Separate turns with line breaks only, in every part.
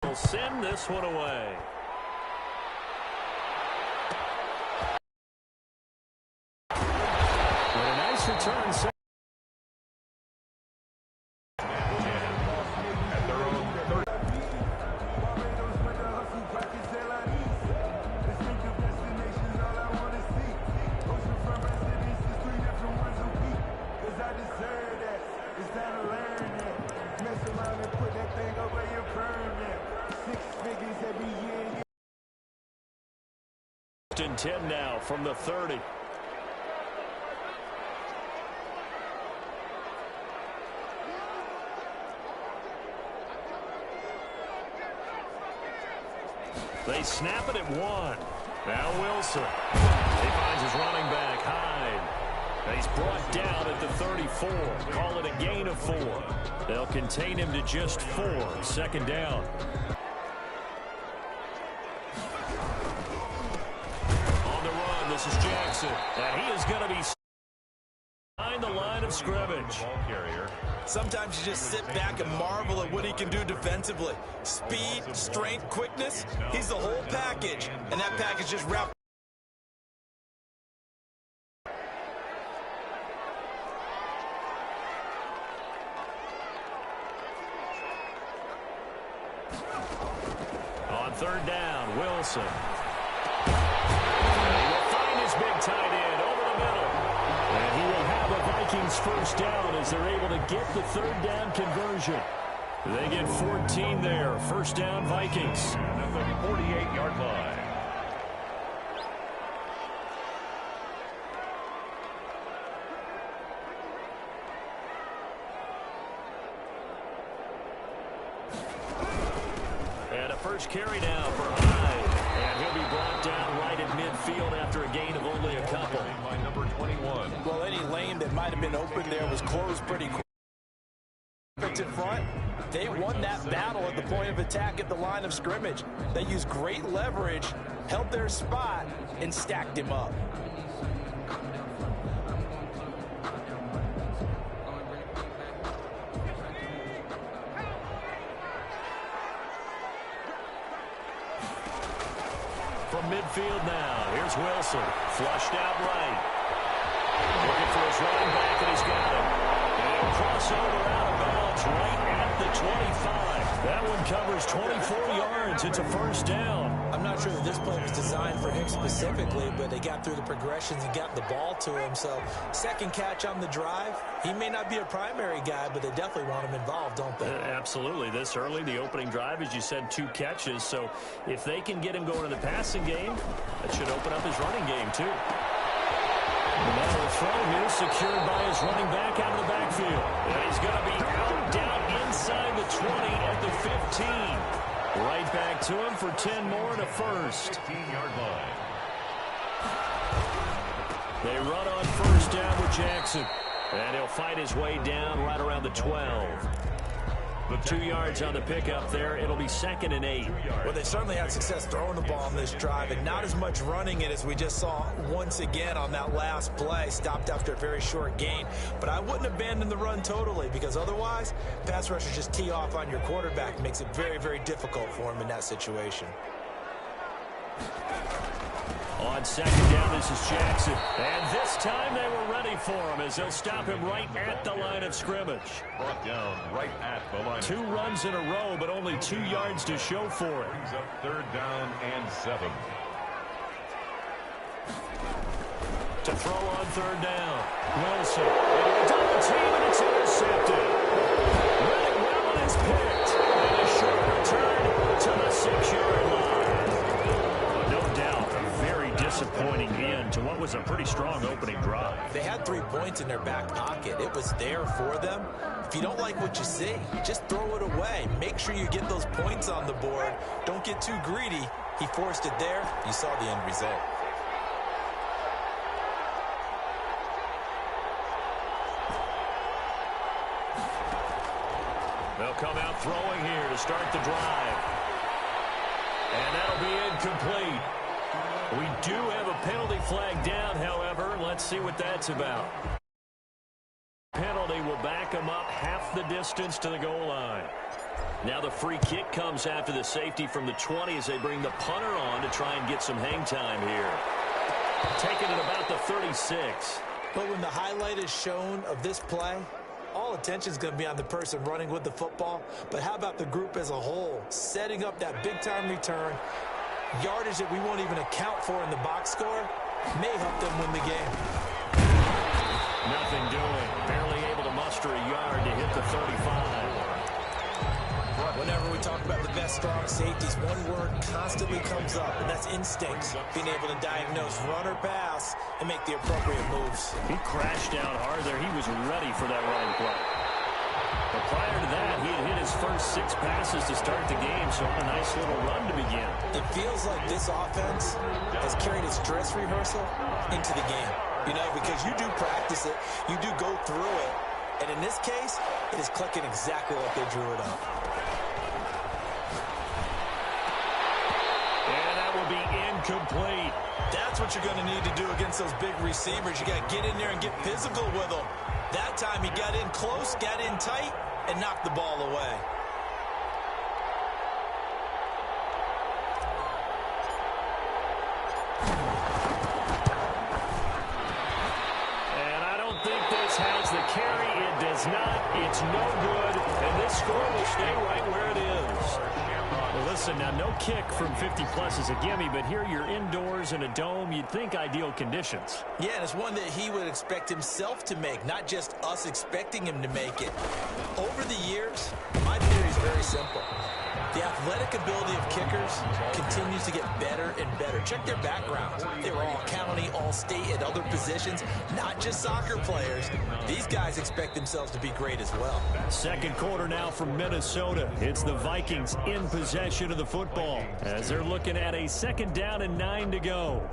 Will send this one away. What a nice return. And 10 now from the 30. They snap it at 1. Now Wilson. He finds his running back, Hyde. He's brought down at the 34. Call it a gain of 4. They'll contain him to just 4. Second down. This is Jackson, and he is going to be behind the line of scrimmage.
Sometimes you just sit back and marvel at what he can do defensively. Speed, strength, quickness, he's the whole package, and that package just wrapped.
On third down, Wilson. Big tight end over the middle. And he will have the Vikings first down as they're able to get the third down conversion. They get 14 there. First down, Vikings.
At the 48-yard line.
And a first carry now for Hyde. And he'll be brought down right at midfield after a gain of only a couple.
By number 21.
Well, any lane that might have been open there was closed pretty quick. In front, they won that battle at the point of attack at the line of scrimmage. They used great leverage, held their spot, and stacked him up.
From midfield now, here's Wilson. Flushed out right. Looking for his running back, and he's got it. And crossover out of bounds right at the 25. That one covers 24 yards. It's a first down.
I'm not sure that this play was designed for him specifically, but they got through the progressions and got the ball to him. So second catch on the drive. He may not be a primary guy, but they definitely want him involved, don't they?
Absolutely. This early, the opening drive, as you said, 2 catches. So if they can get him going in the passing game, that should open up his running game, too. Now the throw here secured by his running back out of the backfield. And he's going to be out down inside the 20 at the 15. Right back to him for 10 more and a first.
15-yard line.
They run on first down with Jackson. And he'll fight his way down right around the 12. The 2 yards on the pickup there. It'll be 2nd and 8.
Well, they certainly had success throwing the ball on this drive, and not as much running it as we just saw once again on that last play. Stopped after a very short gain. But I wouldn't abandon the run totally, because otherwise, pass rushers just tee off on your quarterback. Makes it very, very difficult for him in that situation.
On second down, this is Jackson. And this time they were ready for him as they'll stop him right at the line of scrimmage.
Brought down right at the line.
2 runs in a row, but only 2 yards to show for it.
Brings up 3rd down and 7.
To throw on 3rd down. Wilson. Double team, and it's intercepted. Really well, and it's picked. And a short return to the 6-yard line. No doubt, a very disappointing end to what was a pretty strong opening drive.
They had 3 points in their back pocket. It was there for them. If you don't like what you see, just throw it away. Make sure you get those points on the board. Don't get too greedy. He forced it there. You saw the end result.
They'll come out throwing here to start the drive. And that'll be incomplete. We do have a penalty flag down, however. Let's see what that's about. Penalty will back them up half the distance to the goal line. Now the free kick comes after the safety from the 20 as they bring the punter on to try and get some hang time here. Taking it about the 36.
But when the highlight is shown of this play, all attention is going to be on the person running with the football. But how about the group as a whole, setting up that big-time return, yardage that we won't even account for in the box score, may help them win the game.
Nothing doing. Barely able to muster a yard to hit the 35.
Whenever we talk about the best strong safeties, one word constantly comes up, and that's instincts. Being able to diagnose run or pass and make the appropriate moves.
He crashed down hard there. He was ready for that running play. But prior to that, he had hit his first 6 passes to start the game, so a nice little run to begin.
It feels like this offense has carried its dress rehearsal into the game. You know, because you do practice it, you do go through it, and in this case, it is clicking exactly like they drew it up.
Be incomplete.
That's what you're going to need to do against those big receivers. You got to get in there and get physical with them. That time he got in close, got in tight, and knocked the ball away.
And I don't think this has the carry. It does not. It's no good. And this score will stay right where it is. Well, listen, now no kick from 50-plus is a gimme, but here you're indoors in a dome. You'd think ideal conditions.
Yeah, and it's one that he would expect himself to make, not just us expecting him to make it. Over the years, my theory is very simple. The athletic ability of kickers continues to get better and better. Check their backgrounds. They were all county, all state, at other positions, not just soccer players. These guys expect themselves to be great as well.
Second quarter now from Minnesota. It's the Vikings in possession of the football as they're looking at a 2nd down and 9 to go.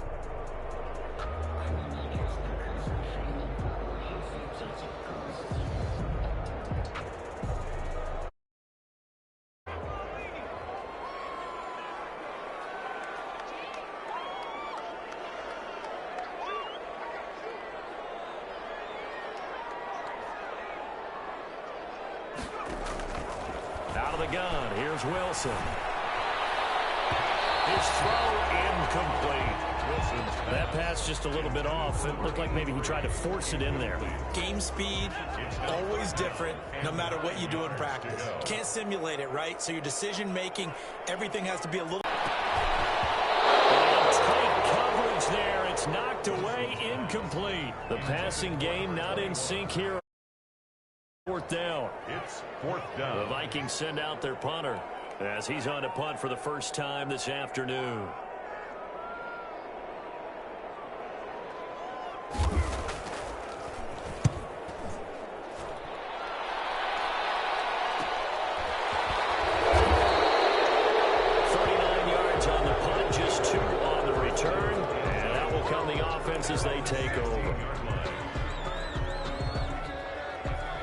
Out of the gun, here's Wilson. His throw incomplete. That pass just a little bit off. It looked like maybe he tried to force it in there.
Game speed, always different, no matter what you do in practice. You can't simulate it, right? So your decision-making, everything has to be a little...
Tight coverage there. It's knocked away, incomplete. The passing game not in sync here. 4th down.
It's 4th down.
The Vikings send out their punter as he's on to punt for the first time this afternoon. As they take over.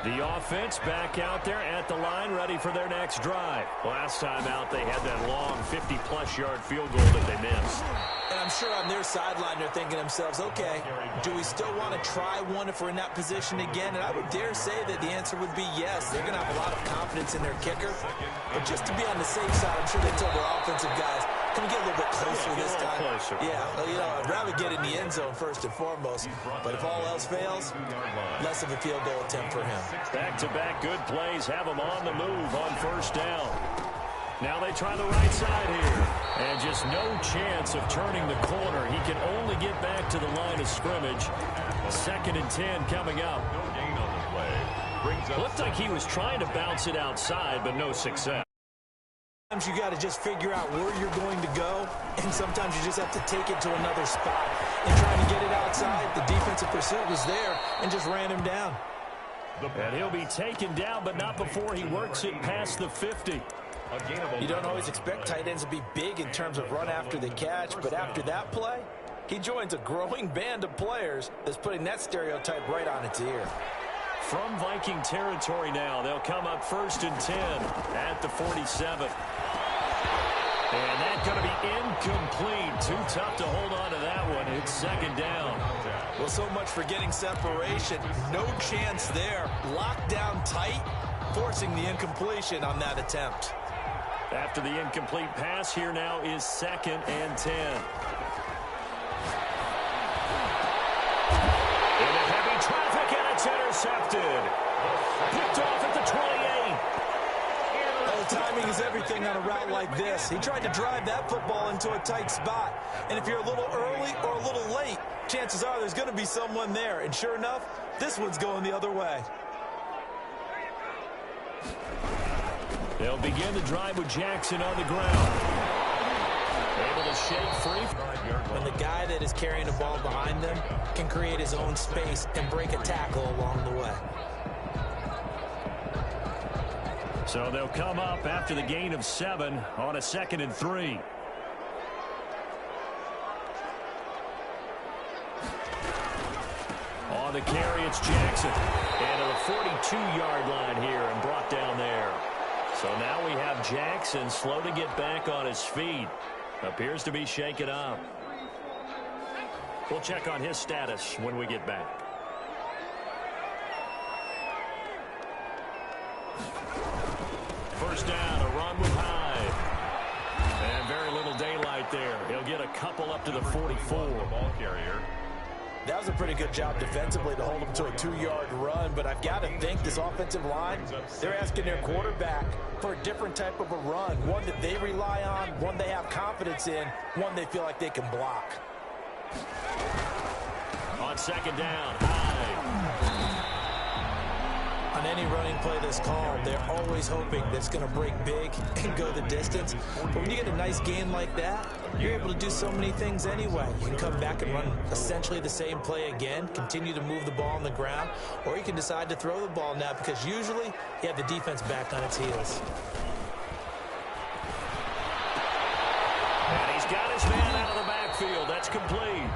The offense back out there at the line, ready for their next drive. Last time out, they had that long 50-plus yard field goal that they missed.
And I'm sure on their sideline, they're thinking to themselves, okay, do we still want to try one if we're in that position again? And I would dare say that the answer would be yes. They're going to have a lot of confidence in their kicker. But just to be on the safe side, I'm sure they told their offensive guys, can we get a little bit closer this time?
Closer.
Yeah, well, you know, I'd rather get in the end zone first and foremost. But if all else fails, less of a field goal attempt for him.
Back-to-back good plays have him on the move on 1st down. Now they try the right side here. And just no chance of turning the corner. He can only get back to the line of scrimmage. 2nd and 10 coming up.
No gain on the play.
Looked like he was trying to bounce it outside, but no success.
Sometimes you got to just figure out where you're going to go, and sometimes you just have to take it to another spot. And trying to get it outside, the defensive pursuit was there and just ran him down.
And he'll be taken down, but not before he works it past the 50.
You don't always expect tight ends to be big in terms of run after the catch, but after that play, he joins a growing band of players that's putting that stereotype right on its ear.
From Viking territory now, they'll come up 1st and 10 at the 47. And that's going to be incomplete. Too tough to hold on to that one. It's 2nd down.
Well, so much for getting separation. No chance there. Locked down tight. forcing the incompletion on that attempt.
After the incomplete pass, here now is 2nd and 10. Into heavy traffic, and it's intercepted. Picked off at the 28.
Oh, timing is everything on a route like this. He tried to drive that football into a tight spot. And if you're a little early or a little late, chances are there's going to be someone there. And sure enough, this one's going the other way.
They'll begin the drive with Jackson on the ground. Able to shake free.
When the guy that is carrying the ball behind them can create his own space and break a tackle along the way.
So they'll come up after the gain of 7 on a 2nd and 3. On the carry, it's Jackson. And to the 42-yard line here and brought down there. So now we have Jackson slow to get back on his feet. Appears to be shaken up. We'll check on his status when we get back. First down, a run with Hyde. And very little daylight there. He'll get a couple up to the 44.
Ball carrier.
That was a pretty good job defensively to hold him to a 2-yard run, but I've got to think this offensive line, they're asking their quarterback for a different type of a run, one that they rely on, one they have confidence in, one they feel like they can block.
On 2nd down, Hyde.
On any running play that's called, they're always hoping that it's going to break big and go the distance. But when you get a nice gain like that, you're able to do so many things anyway. You can come back and run essentially the same play again, continue to move the ball on the ground, or you can decide to throw the ball now because usually you have the defense back on its heels.
And he's got his man out of the backfield. That's complete.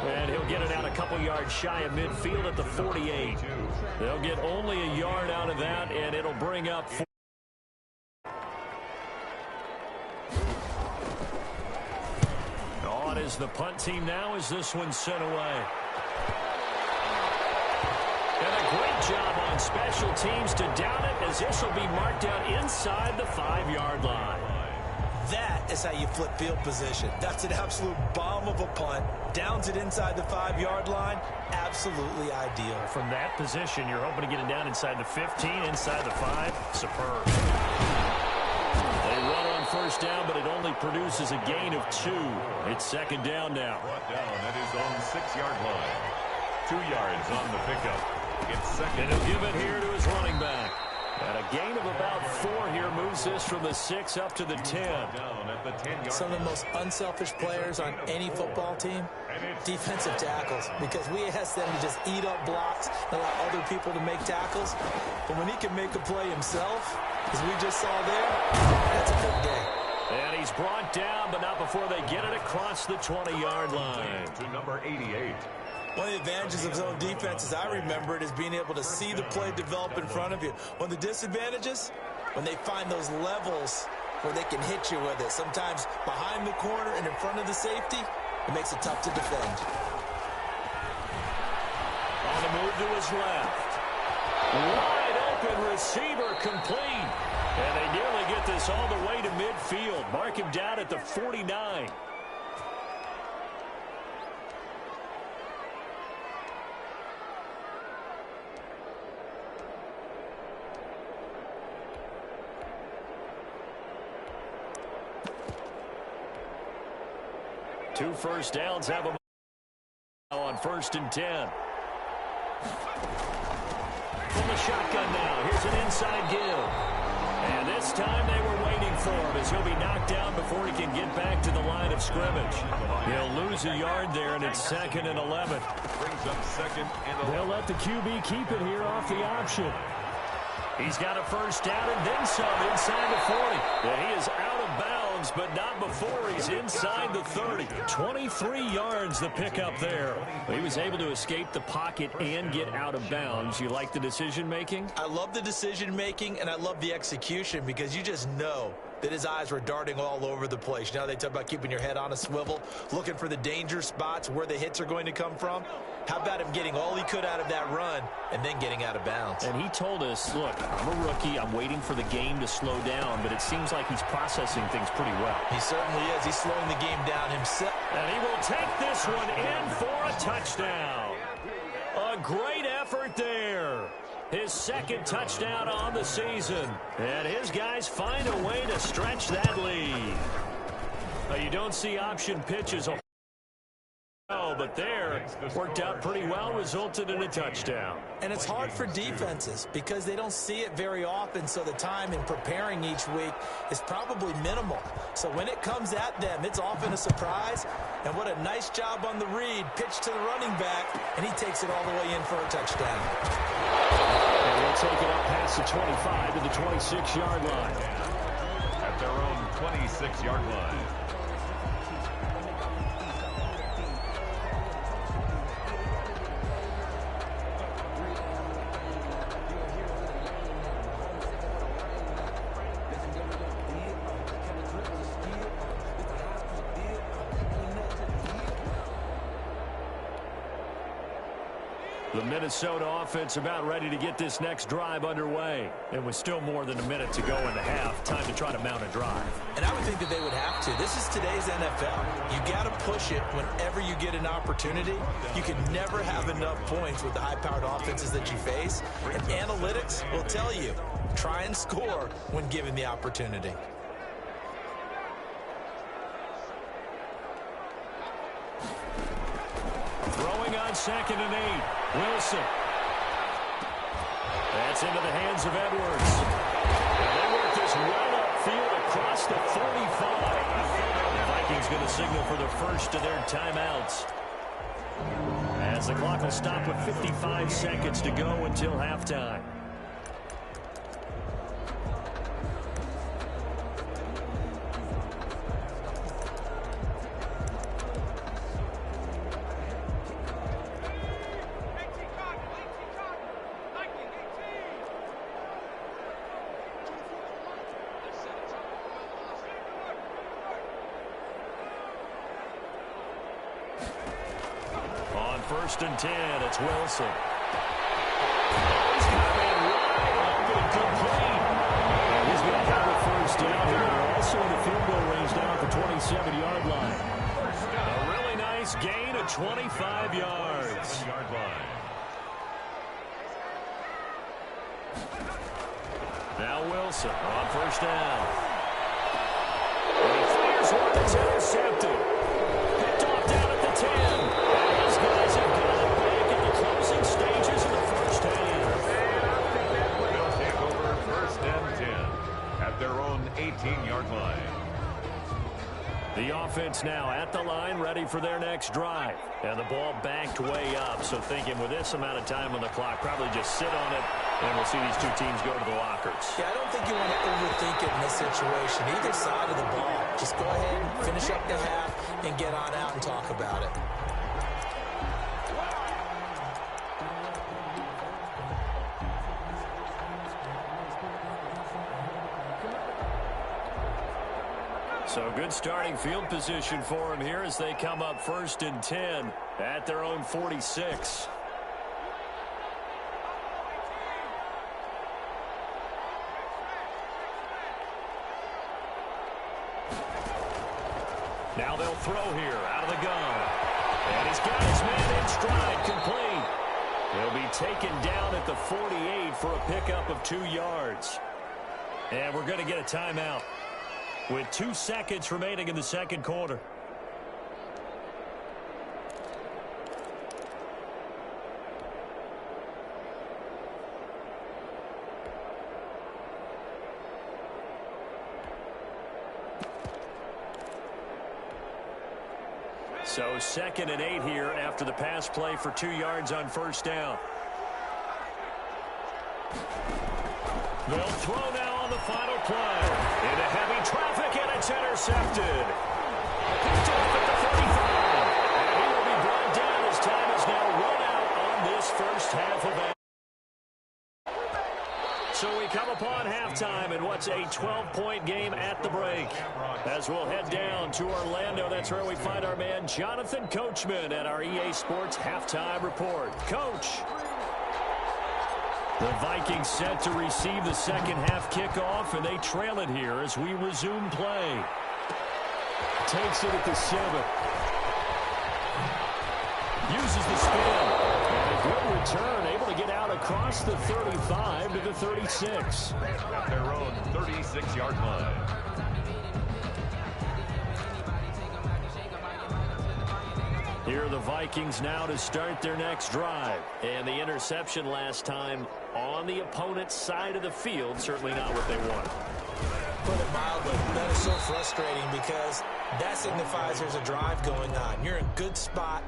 And he'll get it out a couple yards shy of midfield at the 48. They'll get only a yard out of that, and it'll bring up 4. On is the punt team now as this one's sent away. And a great job on special teams to down it as this will be marked out inside the 5-yard line.
That is how you flip field position. That's an absolute bomb of a punt. Downs it inside the 5-yard line. Absolutely ideal.
From that position, you're hoping to get it down inside the 15, inside the 5. Superb. They run on first down, but it only produces a gain of 2. It's 2nd down now.
Brought down. That is on the 6-yard line. 2 yards on the pickup. It's 2nd.
And he'll give it here to his running back. And a gain of about 4 here moves this from the 6 up to the 10.
Down at the 10-yard.
Some of the most unselfish players on any football team, defensive tackles, because we ask them to just eat up blocks and allow other people to make tackles. But when he can make a play himself, as we just saw there, that's a big day.
And he's brought down, but not before they get it across the 20-yard line.
To number 88.
One of the advantages of zone defense, as I remember it, is being able to see the play develop in front of you. One of the disadvantages, when they find those levels where they can hit you with it, sometimes behind the corner and in front of the safety, it makes it tough to defend.
On the move to his left. Wide open receiver complete. And they nearly get this all the way to midfield. Mark him down at the 49. Two first downs have him on 1st and 10. From the shotgun now. Here's an inside give. And this time they were waiting for him as he'll be knocked down before he can get back to the line of scrimmage. He'll lose a yard there, and it's 2nd and 11.
Brings up 2nd and 11.
They'll let the QB keep it here off the option. He's got a first down and then some inside the 40. Yeah, he is out of bounds, but not before he's inside the 30. 23 yards the pickup there. He was able to escape the pocket and get out of bounds. You like the decision making?
I love the decision making and I love the execution because you just know that his eyes were darting all over the place. You know, they talk about keeping your head on a swivel, looking for the danger spots where the hits are going to come from. How about him getting all he could out of that run and then getting out of bounds?
And he told us, look, I'm a rookie. I'm waiting for the game to slow down, but it seems like he's processing things pretty well.
He certainly is. He's slowing the game down himself.
And he will take this one in for a touchdown. A great effort there. His second touchdown on the season. And his guys find a way to stretch that lead. You don't see option pitches but there worked out pretty well, resulted in a touchdown.
And it's hard for defenses because they don't see it very often, so the time in preparing each week is probably minimal. So when it comes at them, it's often a surprise. And what a nice job on the read. Pitch to the running back, and he takes it all the way in for a touchdown.
And they'll take it up past the 25 to the 26-yard line.
At their own 26-yard line.
The Minnesota offense about ready to get this next drive underway. And with still more than a minute to go in the half, time to try to mount a drive.
And I would think that they would have to. This is today's NFL. You got to push it whenever you get an opportunity. You can never have enough points with the high-powered offenses that you face. And analytics will tell you, try and score when given the opportunity.
Throwing on 2nd and 8. Wilson. That's into the hands of Edwards. And they work this well upfield across the 45. The Vikings going to signal for the first of their timeouts. As the clock will stop with 55 seconds to go until halftime. On 1st and 10, it's Wilson. He's got a man wide open, complete. And he's going to have a first down here. They're also in the field goal range down at the 27-yard line. A really nice gain of 25 yards. Now Wilson on 1st down. He fires one that's intercepted. Picked off down at the 10. And these guys have got it back in the closing stages of the first half.
They'll take over 1st and 10 at their own 18-yard line.
The offense now at the line, ready for their next drive. And the ball backed way up. So thinking with this amount of time on the clock, probably just sit on it, and we'll see these two teams go to the lockers.
Yeah, I don't think you want to overthink it in this situation. Either side of the ball. Just go ahead and finish up the half and get on out and talk about it.
So good starting field position for them here as they come up 1st and 10 at their own 46. Now they'll throw here out of the gun. And he's got his man in stride, complete. He'll be taken down at the 48 for a pickup of 2 yards. And we're going to get a timeout with 2 seconds remaining in the second quarter. So 2nd and 8 here after the pass play for 2 yards on 1st down. They'll throw now on the final play. Into heavy traffic, and it's intercepted. Picked off at the 45. And he will be brought down as time is now run out on this first half of it. So we come upon halftime. halftime in what's a 12-point game at the break. As we'll head down to Orlando, that's where we find our man Jonathan Coachman at our EA Sports Halftime Report. Coach. The Vikings set to receive the second half kickoff, and they trail it here as we resume play. Takes it at the 7. Uses the spin. And a good return, able to get out across the 35 to the 36.
At their own 36-yard line.
Here are the Vikings now to start their next drive. And the interception last time on the opponent's side of the field, certainly not what they want.
Put it mildly, that is so frustrating because that signifies there's a drive going on. You're in a good spot,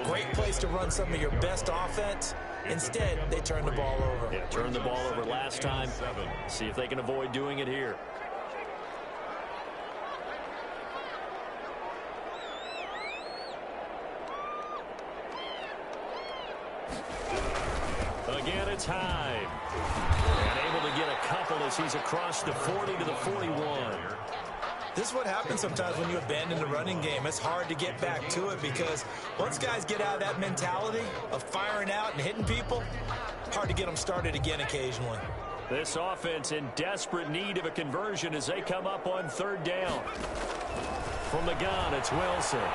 great place to run some of your best offense. Instead, they turn the ball over.
Yeah, turned the ball over last time. See if they can avoid doing it here. Again, it's Hyde. And able to get a couple as he's across the 40 to the 41.
This is what happens sometimes when you abandon the running game. It's hard to get back to it because once guys get out of that mentality of firing out and hitting people, hard to get them started again occasionally.
This offense in desperate need of a conversion as they come up on third down. From the gun, it's Wilson. And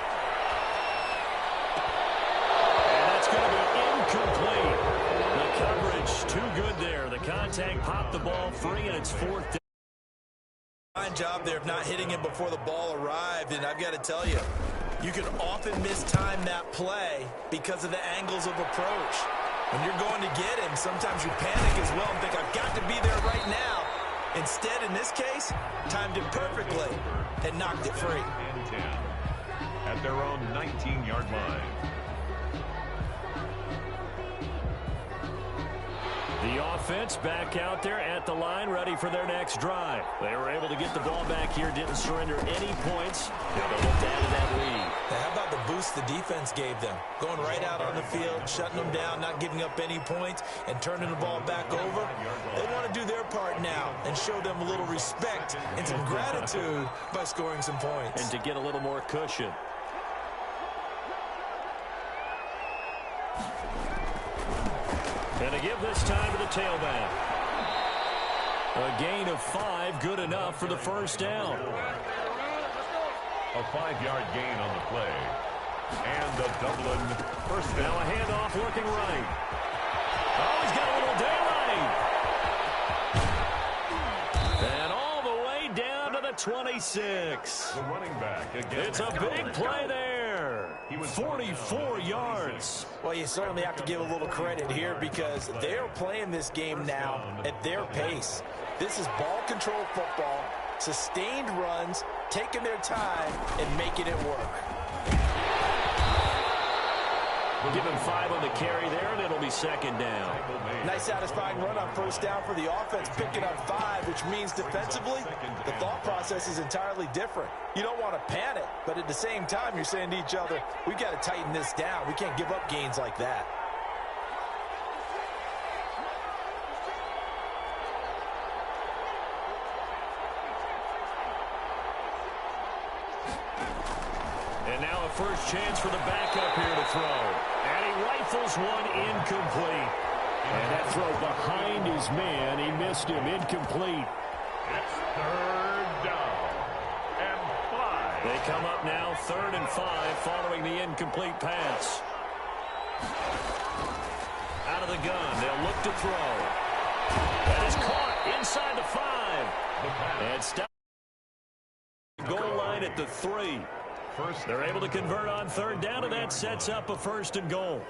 that's going to be incomplete. The coverage too good there. The contact popped the ball free, and it's fourth down.
Fine job there of not hitting him before the ball arrived, and I've got to tell you, you can often mistime that play because of the angles of approach. When you're going to get him, sometimes you panic as well and think, I've got to be there right now. Instead, in this case, timed it perfectly and knocked it free.
And 10 at their own 19-yard line.
The offense back out there at the line, ready for their next drive. They were able to get the ball back here, didn't surrender any points. Now they look to add to that lead.
Now, how about the boost the defense gave them? Going right out on the field, shutting them down, not giving up any points, and turning the ball back over. They want to do their part now and show them a little respect and some gratitude by scoring some points.
And to get a little more cushion. And to give this time to the tailback. A gain of 5, good enough for the first down.
A 5-yard gain on the play. And the Dublin first down.
Now a handoff looking right. Oh, he's got a little daylight. And all the way down to the 26.
The running back again.
It's a big play there. 44 yards.
Well, you certainly have to give a little credit here because they're playing this game now at their pace. This is ball control football, sustained runs, taking their time, and making it work.
We'll give him 5 on the carry there, and it'll be second down.
Nice satisfying run on first down for the offense, picking up 5, which means defensively, the thought process is entirely different. You don't want to panic, but at the same time, you're saying to each other, we've got to tighten this down. We can't give up gains like that.
And now a first chance for the backup here to throw. And he rifles one incomplete. And that throw behind his man. He missed him. Incomplete.
It's third down and 5.
They come up now 3rd and 5 following the incomplete pass. Out of the gun. They'll look to throw. That is caught inside the 5. And stopped. Goal line at the 3. They're able to convert on third down, and that sets up a 1st and goal.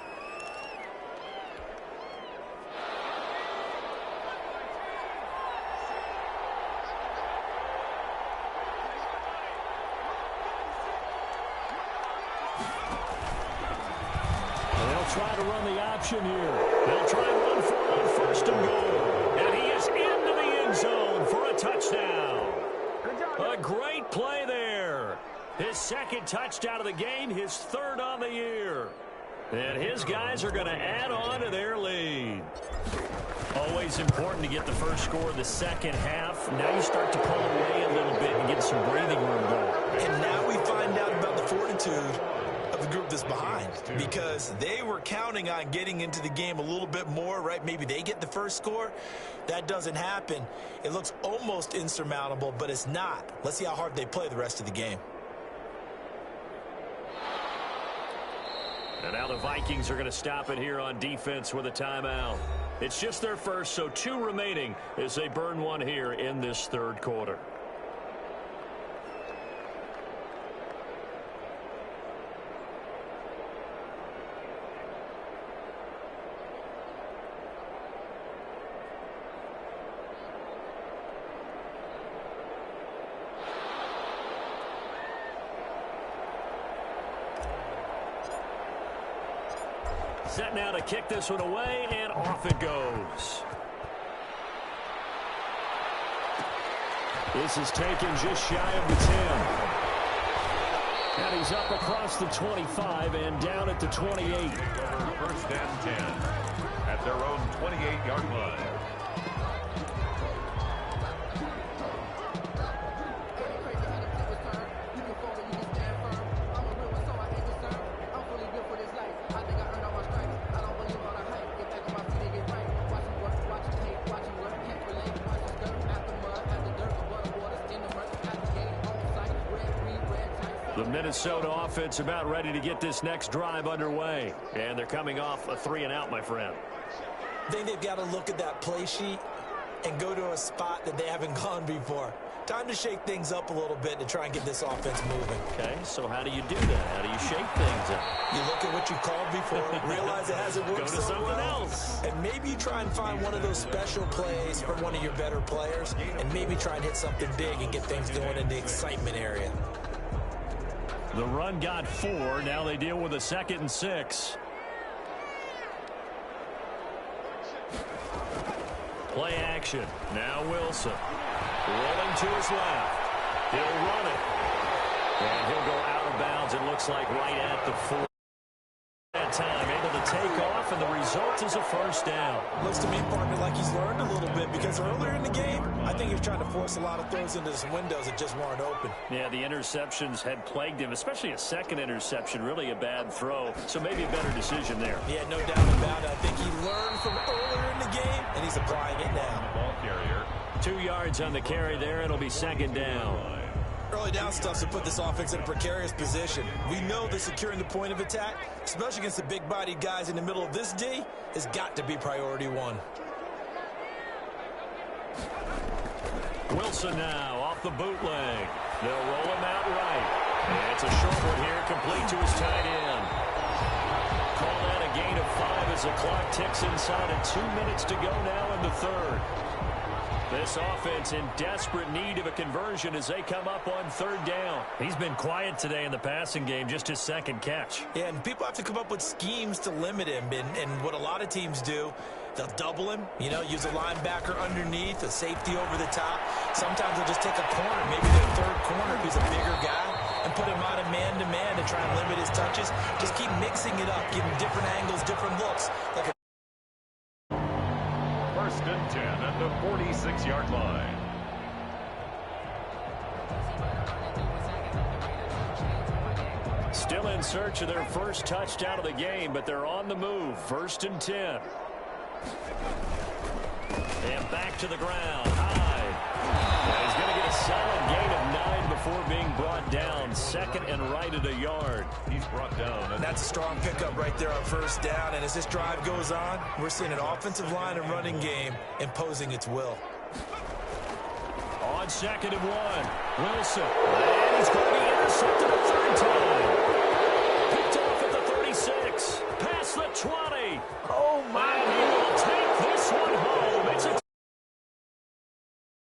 And they'll try to run the option here. They'll try and run for it on 1st and goal. And he is into the end zone for a touchdown. A great play there. His 2nd touchdown of the game, his 3rd on the year. And his guys are going to add on to their lead. Always important to get the first score of the second half. Now you start to pull away a little bit and get some breathing room going.
And now we find out about the fortitude of the group that's behind, because they were counting on getting into the game a little bit more, right? Maybe they get the first score. That doesn't happen. It looks almost insurmountable, but it's not. Let's see how hard they play the rest of the game.
And now the Vikings are going to stop it here on defense with a timeout. It's just their first, so 2 remaining as they burn one here in this third quarter. Set now to kick this one away, and off it goes. This is taken just shy of the 10. And he's up across the 25 and down at the 28.
First and 10 at their own 28-yard line.
The Minnesota offense about ready to get this next drive underway. And they're coming off a 3-and-out, my friend.
I think they've got to look at that play sheet and go to a spot that they haven't gone before. Time to shake things up a little bit to try and get this offense moving.
Okay, so how do you do that? How do you shake things up?
You look at what you called before, realize it hasn't worked
Go to
so
something
well,
else.
and maybe you try and find one of those special plays from one of your better players, and maybe try and hit something big and get things going in the excitement area.
The run got 4. Now they deal with a 2nd and 6. Play action. Now Wilson. Rolling to his left. He'll run it. And he'll go out of bounds, it looks like, right at the 4. That time, able to take off, and the result is a first down.
Looks to me, partner, like he's learned a little bit, because earlier in the game, I think he was trying to force a lot of throws into some windows that just weren't open.
Yeah, the interceptions had plagued him, especially a second interception, really a bad throw. So maybe a better decision there.
Yeah, no doubt about it. I think he learned from earlier in the game, and he's applying it now.
Ball carrier.
2 yards on the carry there. It'll be 2nd down.
Early down stuff to put this offense in a precarious position. We know that securing the point of attack, especially against the big-bodied guys in the middle of this D, has got to be priority 1.
Wilson now off the bootleg. They'll roll him out right. And it's a short one here, complete to his tight end. Call that a gain of 5 as the clock ticks inside of 2 minutes to go now in the third. This offense in desperate need of a conversion as they come up on 3rd down. He's been quiet today in the passing game, just his 2nd catch.
Yeah, and people have to come up with schemes to limit him. And what a lot of teams do, they'll double him, use a linebacker underneath, a safety over the top. Sometimes they'll just take a corner, maybe their 3rd corner if he's a bigger guy, and put him out of man-to-man to try and limit his touches. Just keep mixing it up, give him different angles, different looks. Like
First and 10 at the 46-yard line.
Still in search of their first touchdown of the game, but they're on the move. 1st and 10. And back to the ground. High. And he's going to get a solid gain of 9 before being brought down. 2nd and right at a yard.
He's brought down.
And that's a strong pickup right there on 1st down. And as this drive goes on, we're seeing an offensive line and running game imposing its will.
On 2nd and 1. Wilson. And he's going to be intercepted a 3rd time. Picked off at the 36. Past the 20.
Oh, my.
And he will take this one home. It's a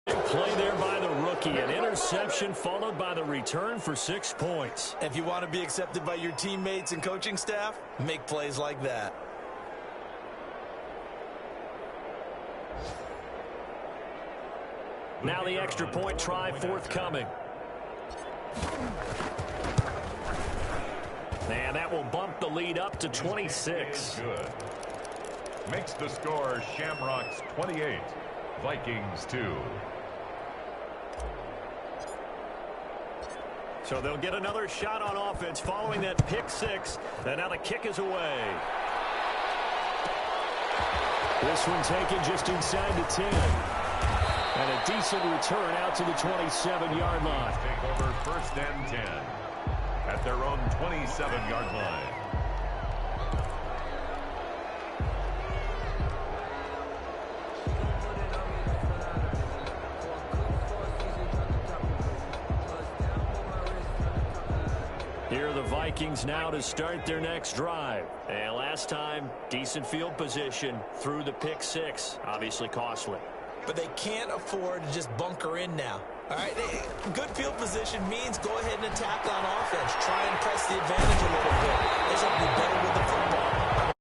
big play there by the rookie. An interception followed by the return for 6 points.
If you want to be accepted by your teammates and coaching staff, make plays like that.
Now the extra point try forthcoming. And that will bump the lead up to 26.
Good. Makes the score Shamrocks 28, Vikings 2.
So they'll get another shot on offense following that pick six. And now the kick is away. This one taken just inside the 10. And a decent return out to the 27-yard line.
Take over 1st and 10 at their own 27-yard line.
Here are the Vikings now to start their next drive. And last time, decent field position through the pick six. Obviously costly.
But they can't afford to just bunker in now. All right, good field position means go ahead and attack on offense. Try and press the advantage a little bit. They should be better with the football.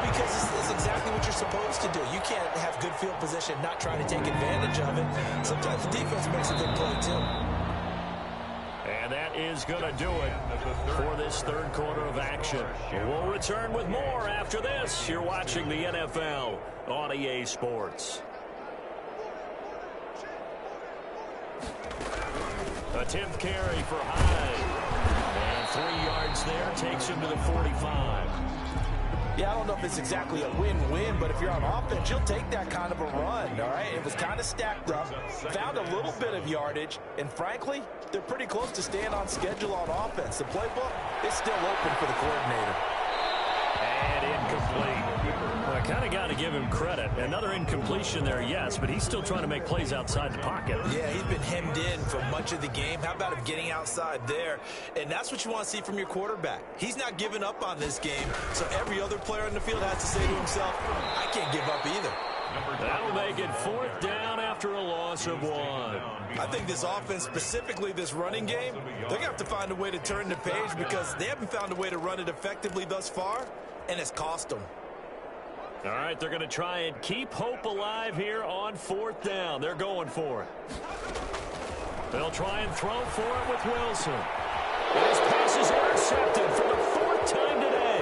Because it's exactly what you're supposed to do. You can't have good field position, not try to take advantage of it. Sometimes the defense makes a good play, too.
And that is going to do it for this third quarter of action. We'll return with more after this. You're watching the NFL on EA Sports. A 10th carry for Hyde. And 3 yards there takes him to the 45.
Yeah, I don't know if it's exactly a win-win, but if you're on offense, you'll take that kind of a run, all right? It was kind of stacked up, found a little bit of yardage, and frankly, they're pretty close to staying on schedule on offense. The playbook is still open for the coordinator.
And incomplete. Well, I kind of got to give him credit. Another incompletion there, yes, but he's still trying to make plays outside the pocket.
Yeah, he's been hemmed in for much of the game. How about him getting outside there? And that's what you want to see from your quarterback. He's not giving up on this game, so every other player on the field has to say to himself, I can't give up either.
That'll make it 4th down after a loss of 1.
I think this offense, specifically this running game, they're going to have to find a way to turn the page because they haven't found a way to run it effectively thus far, and it's cost them.
All right, they're going to try and keep hope alive here on 4th down. They're going for it. They'll try and throw for it with Wilson. And his pass is intercepted for the 4th time today.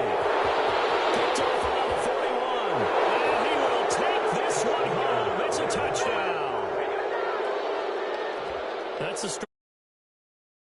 Picked off around the 41. And he will take this one home. It's a touchdown. That's a story.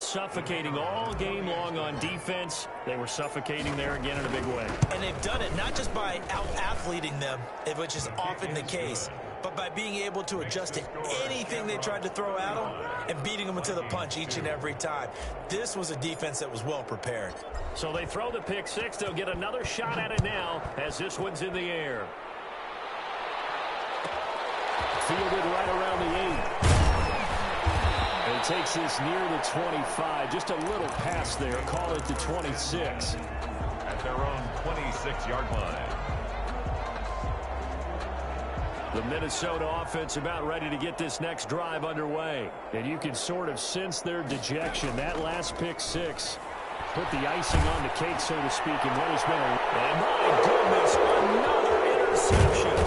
Suffocating all game long on defense. They were suffocating there again in a big way.
And they've done it not just by out-athleting them, which is often the case, but by being able to adjust to anything they tried to throw at them and beating them into the punch each and every time. This was a defense that was well prepared.
So they throw the pick six. They'll get another shot at it now as this one's in the air. Fielded right around the 8. And he takes this near the 25. Just a little pass there. Call it the 26.
At their own 26-yard line.
The Minnesota offense about ready to get this next drive underway. And you can sort of sense their dejection. That last pick six put the icing on the cake, so to speak, in what has been a... And my goodness, another interception.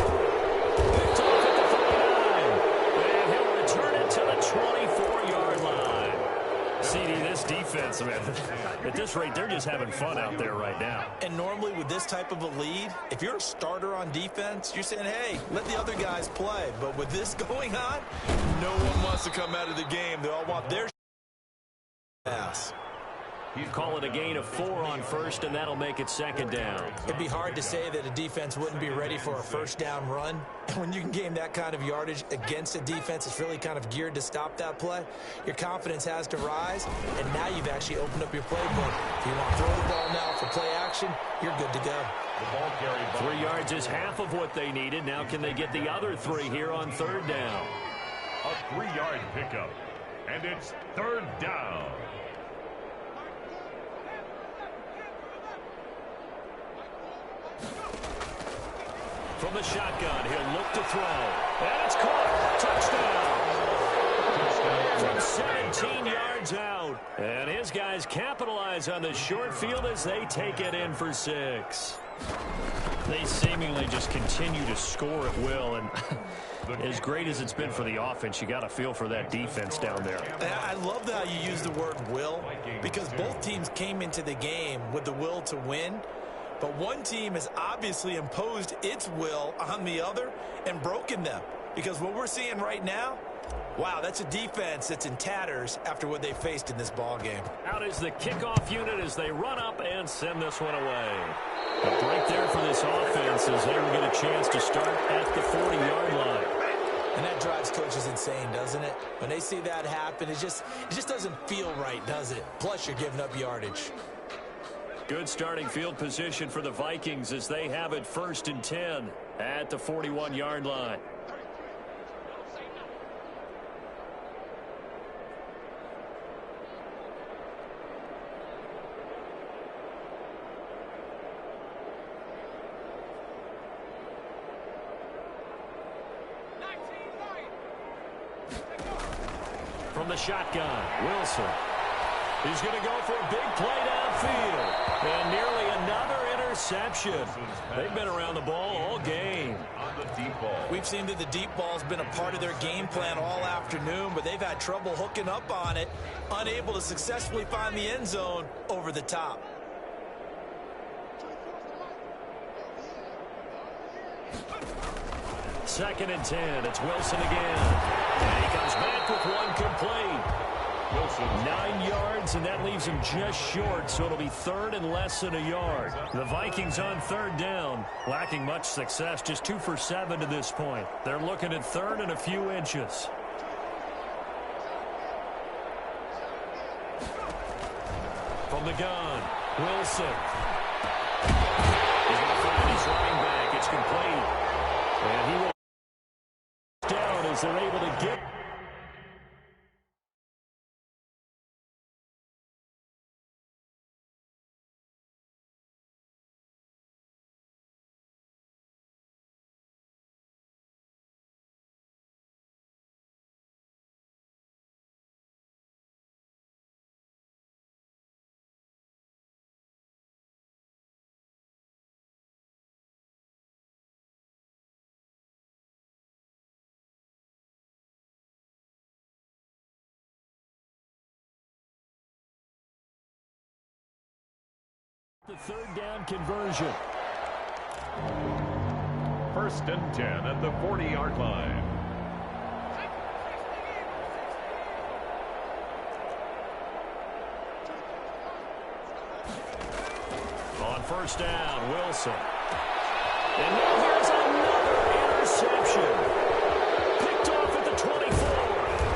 Picked off at the 39. And he'll return it to the 24-yard line. CD, this defense, man, at this rate, they're just having fun out there right now.
And normally with this type of a lead, if you're a starter on defense, you're saying, hey, let the other guys play. But with this going on, no one wants to come out of the game. They all want their pass.
You call it a gain of 4 on first, and that'll make it 2nd down.
It'd be hard to say that a defense wouldn't be ready for a first down run. And when you can gain that kind of yardage against a defense that's really kind of geared to stop that play, your confidence has to rise, and now you've actually opened up your playbook. If you want to throw the ball now for play action, you're good to go.
The ball carried
3 yards is half of what they needed. Now can they get the other 3 here on 3rd down?
a 3-yard pickup, and it's 3rd down.
From the shotgun, he'll look to throw. And it's caught. Touchdown. From 17 yards out. And his guys capitalize on the short field as they take it in for 6. They seemingly just continue to score at will, and as great as it's been for the offense, you got to feel for that defense down there.
I love how you use the word will, because both teams came into the game with the will to win, but one team has obviously imposed its will on the other and broken them, because what we're seeing right now, wow, that's a defense that's in tatters after what they faced in this ball game.
Out is the kickoff unit as they run up and send this one away. A break there for this offense as they will get a chance to start at the 40-yard line.
And that drives coaches insane, doesn't it? When they see that happen, it just doesn't feel right, does it? Plus, you're giving up yardage.
Good starting field position for the Vikings as they have it 1st and 10 at the 41-yard line. From the shotgun, Wilson. He's going to go for a big play downfield. And nearly another interception. They've been around the ball all game.
On the deep ball.
We've seen that the deep ball's been a part of their game plan all afternoon, but they've had trouble hooking up on it, unable to successfully find the end zone over the top.
Second and 10. It's Wilson again. And he comes back with one complete.
Wilson.
9 yards, and that leaves him just short, so it'll be 3rd and less than a yard. The Vikings on 3rd down, lacking much success, just 2 for 7 to this point. They're looking at 3rd and a few inches. From the gun, Wilson. He's going to find his running back. It's complete. And he will down as they're able to get the 3rd down conversion.
1st and 10 at the 40-yard line.
On 1st down, Wilson. And now here's another interception. Picked off at the 24.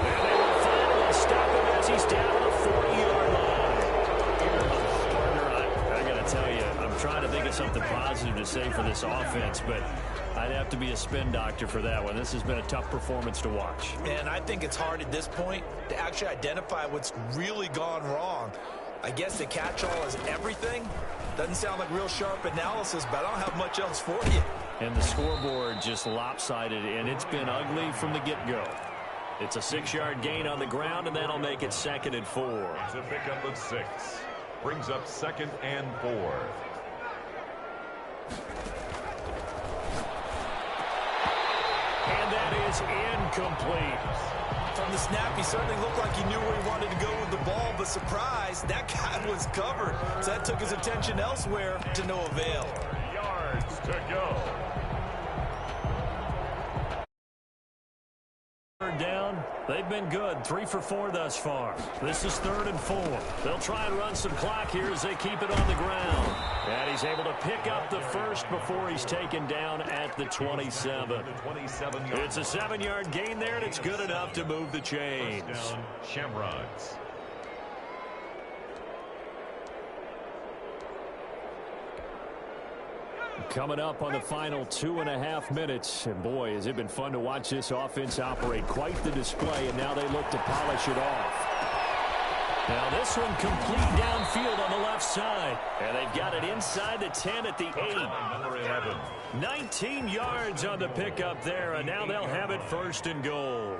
And they will finally stop him as he's down at the 40-yard line. I got to tell you, I'm trying to think of something positive to say for this offense, but I'd have to be a spin doctor for that one. This has been a tough performance to watch.
And I think it's hard at this point to actually identify what's really gone wrong. I guess the catch-all is everything. Doesn't sound like real sharp analysis, but I don't have much else for you.
And the scoreboard just lopsided, and it's been ugly from the get-go. It's a 6-yard gain on the ground, and that'll make it 2nd and 4.
It's a pickup of 6. Brings up 2nd and 4.
And that is incomplete.
From the snap, he certainly looked like he knew where he wanted to go with the ball, but surprise, that guy was covered. So that took his attention elsewhere to no avail.
Yards to go.
3rd down, they've been good. 3 for 4 thus far. This is 3rd and 4. They'll try and run some clock here as they keep it on the ground. And he's able to pick up the first before he's taken down at the 27. It's a 7-yard gain there, and it's good enough to move the chains.
Down, Shamrocks.
Coming up on the final 2.5 minutes. And boy, has it been fun to watch this offense operate. Quite the display, and now they look to polish it off. Now this one complete downfield on the left side. And they've got it inside the 10 at the 8.
Number 11.
19 yards on the pickup there, and now they'll have it 1st and goal.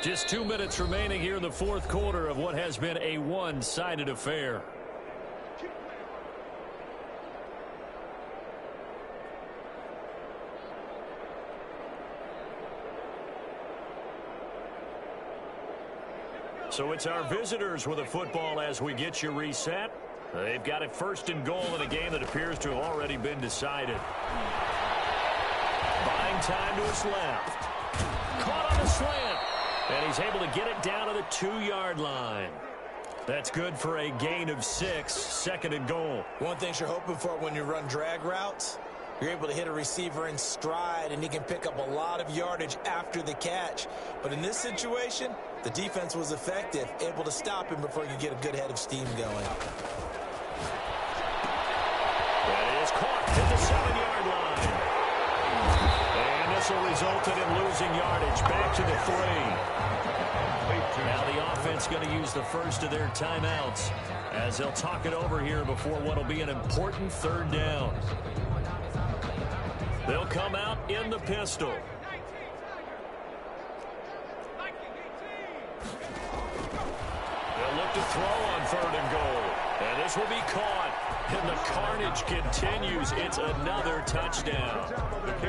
Just 2 minutes remaining here in the fourth quarter of what has been a one-sided affair. So it's our visitors with a football as we get you reset. They've got it first and goal in a game that appears to have already been decided. Buying time to his left. Caught on the slant. And he's able to get it down to the 2-yard line. That's good for a gain of 6, second and goal.
One thing you're hoping for when you run drag routes, you're able to hit a receiver in stride, and he can pick up a lot of yardage after the catch. But in this situation, the defense was effective, able to stop him before you get a good head of steam going.
That is caught at the 7-yard line. And this will result in him losing yardage back to the 3. Now the offense going to use the first of their timeouts as they'll talk it over here before what will be an important third down. They'll come out in the pistol. They'll look to throw on third and goal. And this will be caught. And the carnage continues. It's another touchdown.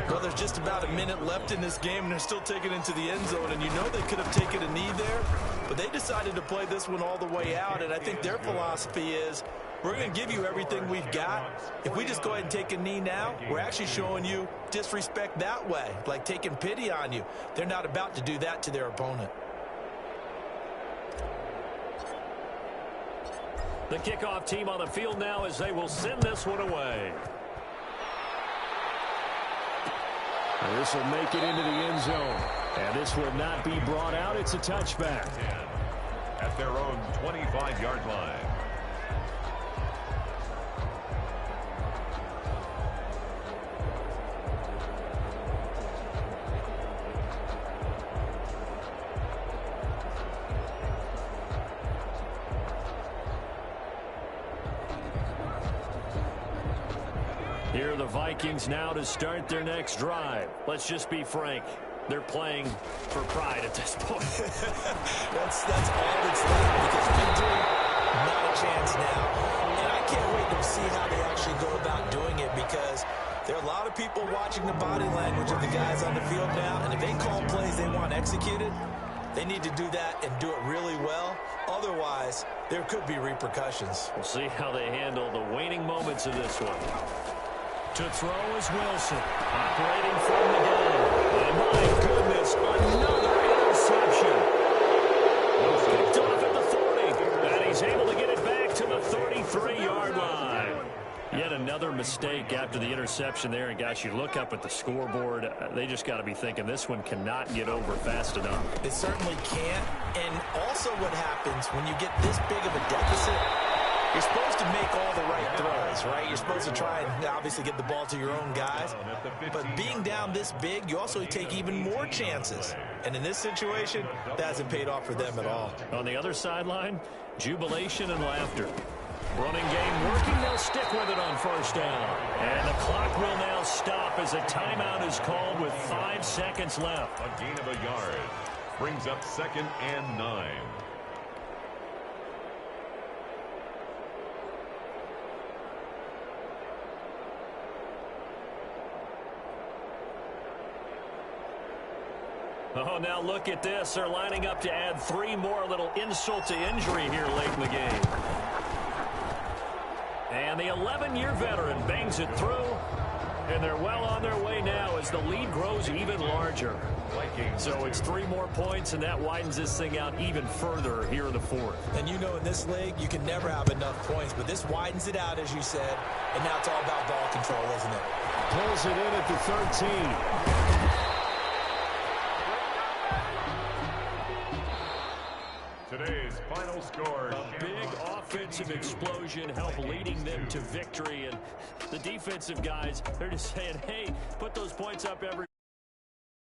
Well, there's just about a minute left in this game, and they're still taking it into the end zone. And you know they could have taken a knee there, but they decided to play this one all the way out. And I think their philosophy is, we're going to give you everything we've got. If we just go ahead and take a knee now, we're actually showing you disrespect that way, like taking pity on you. They're not about to do that to their opponent.
The kickoff team on the field now as they will send this one away. And this will make it into the end zone. And this will not be brought out. It's a touchback.
At their own 25-yard line.
Here are the Vikings now to start their next drive. Let's just be frank. They're playing for pride at this point.
that's all that's left, because victory, not a chance now. And I can't wait to see how they actually go about doing it, because there are a lot of people watching the body language of the guys on the field now, and if they call plays they want executed, they need to do that and do it really well. Otherwise, there could be repercussions.
We'll see how they handle the waning moments of this one. To throw is Wilson, operating from the gun. And my goodness, another interception. Picked off at the 40, and he's able to get it back to the 33-yard line. Yet another mistake after the interception there. And, gosh, you look up at the scoreboard, they just got to be thinking this one cannot get over fast enough.
It certainly can't. And also what happens when you get this big of a deficit, you're supposed to make all the right throws, right? You're supposed to try and obviously get the ball to your own guys. But being down this big, you also take even more chances. And in this situation, that hasn't paid off for them at all.
On the other sideline, jubilation and laughter. Running game working, they'll stick with it on first down. And the clock will now stop as a timeout is called with 5 seconds left.
A gain of a yard. Brings up 2nd and 9.
Oh, now look at this. They're lining up to add 3 more, little insult to injury here late in the game. And the 11-year veteran bangs it through. And they're well on their way now as the lead grows even larger. So it's 3 more points, and that widens this thing out even further here in the fourth.
And you know in this league, you can never have enough points, but this widens it out, as you said, and now it's all about ball control, isn't it?
Pulls it in at the 13.
Today's final score.
A big offensive explosion helped leading them to victory. And the defensive guys, they're just saying, hey, put those points up every